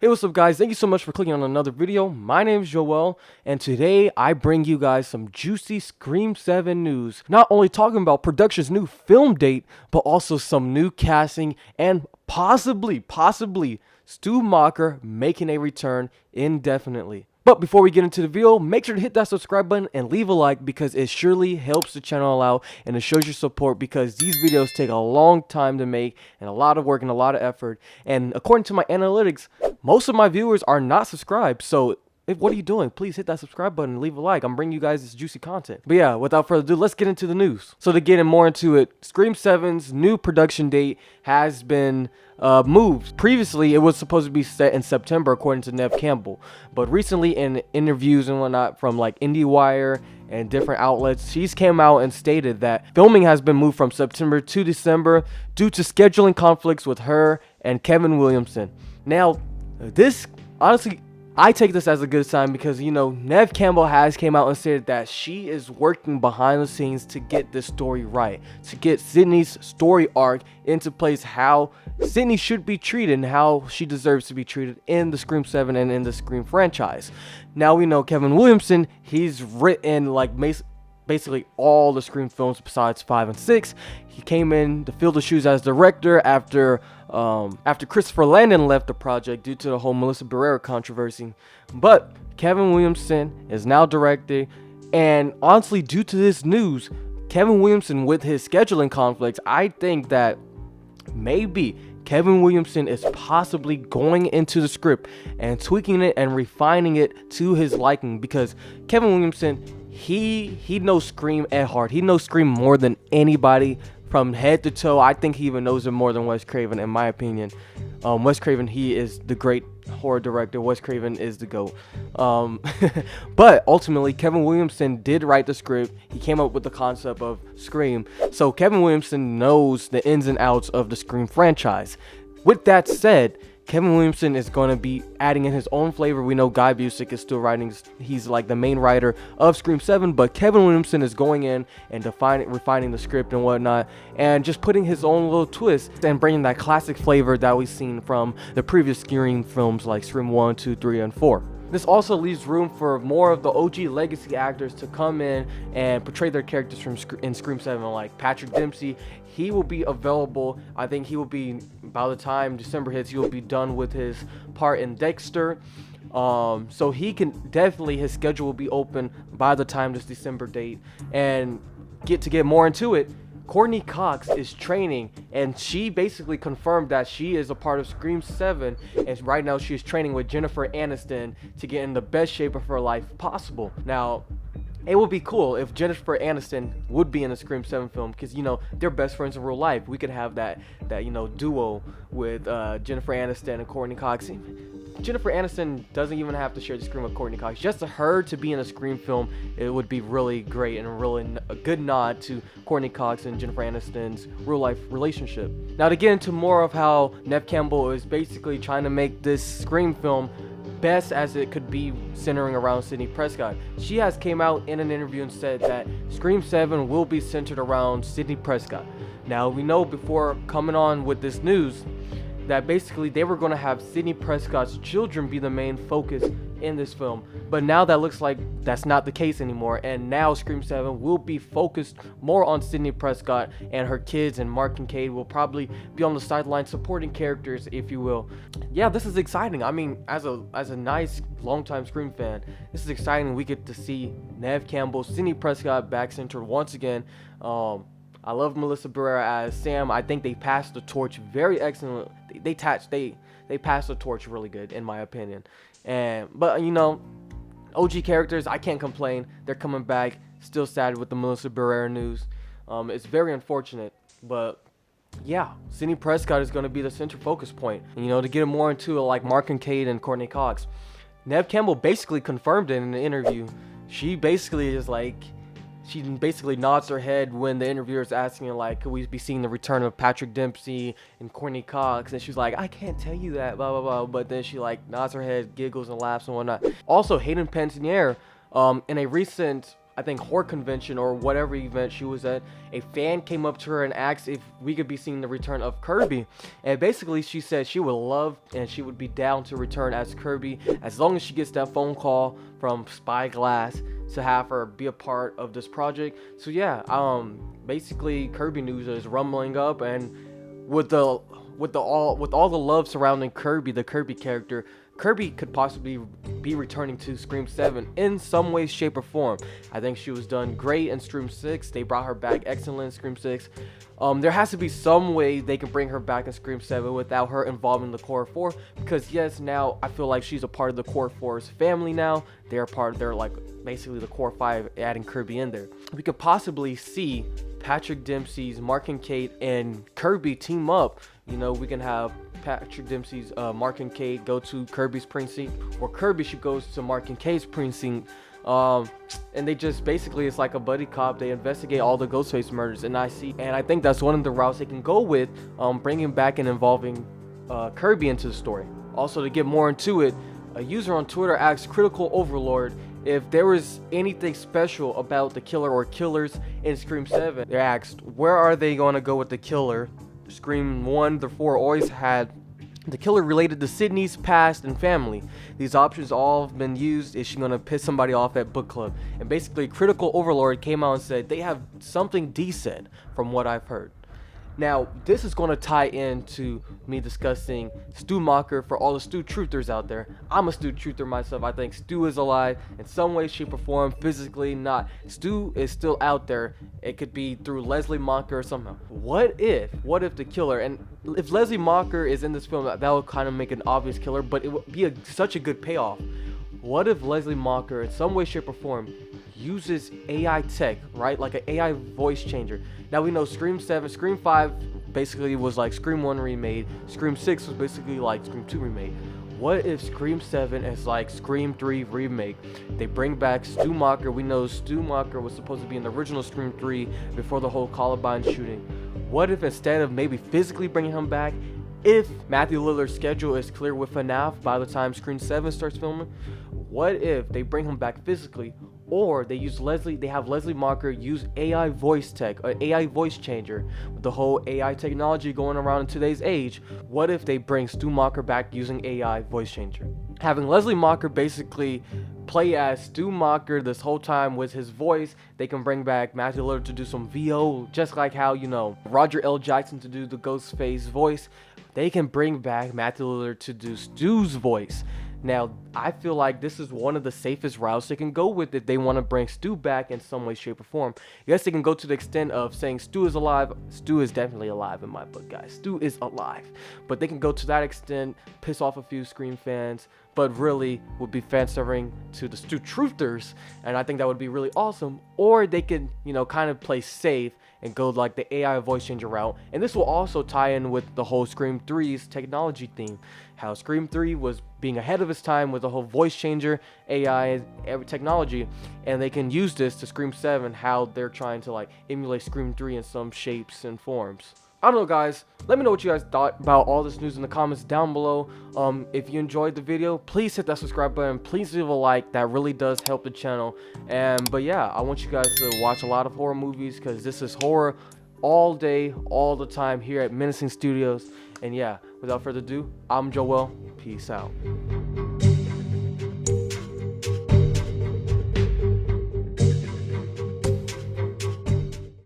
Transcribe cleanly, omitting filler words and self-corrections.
Hey, what's up guys? Thank you so much for clicking on another video. My name is Joel, and today I bring you guys some juicy Scream 7 news. Not only talking about production's new film date, but also some new casting and possibly STU MACHER making a return indefinitely. But before we get into the video, make sure to hit that subscribe button and leave a like because it surely helps the channel out and it shows your support because these videos take a long time to make and a lot of work and a lot of effort. And according to my analytics, most of my viewers are not subscribed. So what are you doing? Please hit that subscribe button and leave a like. I'm bringing you guys this juicy content. But yeah, without further ado, let's get into the news. So to get more into it, Scream 7's new production date has been moved. Previously, it was supposed to be set in September, according to Neve Campbell. But recently, in interviews and whatnot from like IndieWire and different outlets, she's came out and stated that filming has been moved from September to December due to scheduling conflicts with her and Kevin Williamson. Now, this honestly, I take this as a good sign because, you know, Neve Campbell has came out and said that she is working behind the scenes to get this story right, to get Sydney's story arc into place, how Sydney should be treated and how she deserves to be treated in the Scream 7 and in the Scream franchise. Now we know Kevin Williamson, he's written like basically all the Scream films besides 5 and 6. He came in to fill the shoes as director after Christopher Landon left the project due to the whole Melissa Barrera controversy. But Kevin Williamson is now directing, and honestly, due to this news, Kevin Williamson with his scheduling conflicts, I think that maybe Kevin Williamson is possibly going into the script and tweaking it and refining it to his liking, because Kevin Williamson, he knows Scream at heart. He knows Scream more than anybody from head to toe. I think he even knows it more than Wes Craven, in my opinion. Wes Craven, he is the great horror director. Wes Craven is the GOAT. But ultimately, Kevin Williamson did write the script. He came up with the concept of Scream. So Kevin Williamson knows the ins and outs of the Scream franchise. With that said, Kevin Williamson is going to be adding in his own flavor. We know Guy Busick is still writing. He's like the main writer of Scream 7, but Kevin Williamson is going in and refining the script and whatnot, and just putting his own little twist and bringing that classic flavor that we've seen from the previous Scream films like Scream 1, 2, 3, and 4. This also leaves room for more of the OG legacy actors to come in and portray their characters in Scream 7, like Patrick Dempsey. He will be available. I think he will be, by the time December hits, he will be done with his part in Dexter. So he can definitely, his schedule will be open by the time this December date. And get more into it, Courtney Cox is training, and she basically confirmed that she is a part of Scream 7, and right now she is training with Jennifer Aniston to get in the best shape of her life possible. Now, it would be cool if Jennifer Aniston would be in a Scream 7 film, because, you know, they're best friends in real life. We could have that you know, duo with Jennifer Aniston and Courtney Cox. Jennifer Aniston doesn't even have to share the screen with Courtney Cox. Just her to be in a Scream film, it would be really great and really a good nod to Courtney Cox and Jennifer Aniston's real life relationship. Now, to get into more of how Neve Campbell is basically trying to make this Scream film best as it could be, centering around Sidney Prescott. She has came out in an interview and said that Scream 7 will be centered around Sidney Prescott. Now, we know before coming on with this news that basically they were going to have Sidney Prescott's children be the main focus in this film, but now that looks like that's not the case anymore, and now Scream 7 will be focused more on Sidney Prescott and her kids, and Mark Kincaid will probably be on the sideline supporting characters, if you will. Yeah, this is exciting. I mean, as a nice longtime Scream fan, this is exciting. We get to see Neve Campbell, Sidney Prescott back center once again. I love Melissa Barrera as Sam. I think they passed the torch very excellent. They passed the torch really good, in my opinion. But you know, OG characters, I can't complain. They're coming back. Still sad with the Melissa Barrera news. It's very unfortunate, but yeah, Sidney Prescott is going to be the center focus point. And, you know, to get more into it, like Mark Kincaid and Courtney Cox, Neve Campbell basically confirmed it in the interview. She basically is like, she basically nods her head when the interviewer is asking her, like, could we be seeing the return of Patrick Dempsey and Courtney Cox? And she's like, I can't tell you that, blah, blah, blah. But then she, like, nods her head, giggles and laughs and whatnot. Also, Hayden Panettiere, in a recent, I think, horror convention or whatever event she was at, a fan came up to her and asked if we could be seeing the return of Kirby. And basically she said she would love and she would be down to return as Kirby as long as she gets that phone call from Spyglass to have her be a part of this project. So yeah, basically Kirby news is rumbling up, and with all the love surrounding Kirby, the Kirby character, Kirby could possibly be returning to Scream 7 in some way, shape, or form. I think she was done great in Scream 6. They brought her back excellent in Scream 6. There has to be some way they can bring her back in Scream 7 without her involving the Core 4. Because yes, now I feel like she's a part of the Core 4's family now. They're like basically the Core 5, adding Kirby in there. We could possibly see Patrick Dempsey's Mark and Kate and Kirby team up. You know, we can have Patrick Dempsey's Mark and Kate go to Kirby's precinct, or Kirby should go to Mark and Kate's precinct, and they just basically, it's like a buddy cop. They investigate all the Ghostface murders, and I think that's one of the routes they can go with, bringing back and involving Kirby into the story. Also, to get more into it, a user on Twitter asked Critical Overlord if there was anything special about the killer or killers in Scream 7. They asked, where are they going to go with the killer? Scream 1 to 4 always had the killer related to Sydney's past and family. These options all have been used. Is she going to piss somebody off at book club? And basically Critical Overlord came out and said they have something decent from what I've heard. Now, this is going to tie into me discussing STU MACHER for all the STU truthers out there. I'm a STU truther myself. I think STU is alive in some way, shape, or form, physically not. STU is still out there. It could be through Leslie Macher or somehow. What if the killer, and if Leslie Macher is in this film, that would kind of make an obvious killer, but it would be such a good payoff. What if Leslie Macher, in some way, shape, or form, uses AI tech, right? Like an AI voice changer. Now we know Scream 7, Scream 5 basically was like Scream 1 remade. Scream 6 was basically like Scream 2 remade. What if Scream 7 is like Scream 3 remake? They bring back STU MACHER. We know STU MACHER was supposed to be in the original Scream 3 before the whole Columbine shooting. What if instead of maybe physically bringing him back, if Matthew Lillard's schedule is clear with FNAF by the time Scream 7 starts filming, what if they bring him back physically, or they have Leslie Macher use AI voice tech, an AI voice changer, with the whole AI technology going around in today's age? What if they bring STU MACHER back using AI voice changer? Having Leslie Macher basically play as STU MACHER this whole time with his voice. They can bring back Matthew Lillard to do some VO, just like how, you know, Roger L. Jackson to do the Ghostface voice. They can bring back Matthew Lillard to do Stu's voice. Now, I feel like this is one of the safest routes they can go with if they want to bring Stu back in some way, shape, or form. Yes, they can go to the extent of saying Stu is alive. Stu is definitely alive in my book, guys. Stu is alive. But they can go to that extent, piss off a few Scream fans, but really would be fan serving to the Stu truthers, and I think that would be really awesome. Or they could, you know, kind of play safe and go like the AI voice changer route. And this will also tie in with the whole Scream 3's technology theme. How Scream 3 was being ahead of its time with the whole voice changer, AI, every technology, and they can use this to Scream 7, how they're trying to like emulate Scream 3 in some shapes and forms. I don't know, guys. Let me know what you guys thought about all this news in the comments down below. If you enjoyed the video, please hit that subscribe button. Please leave a like. That really does help the channel. But yeah, I want you guys to watch a lot of horror movies, because this is horror all day, all the time here at Menacing Studios. And yeah, without further ado, I'm Joel. Peace out.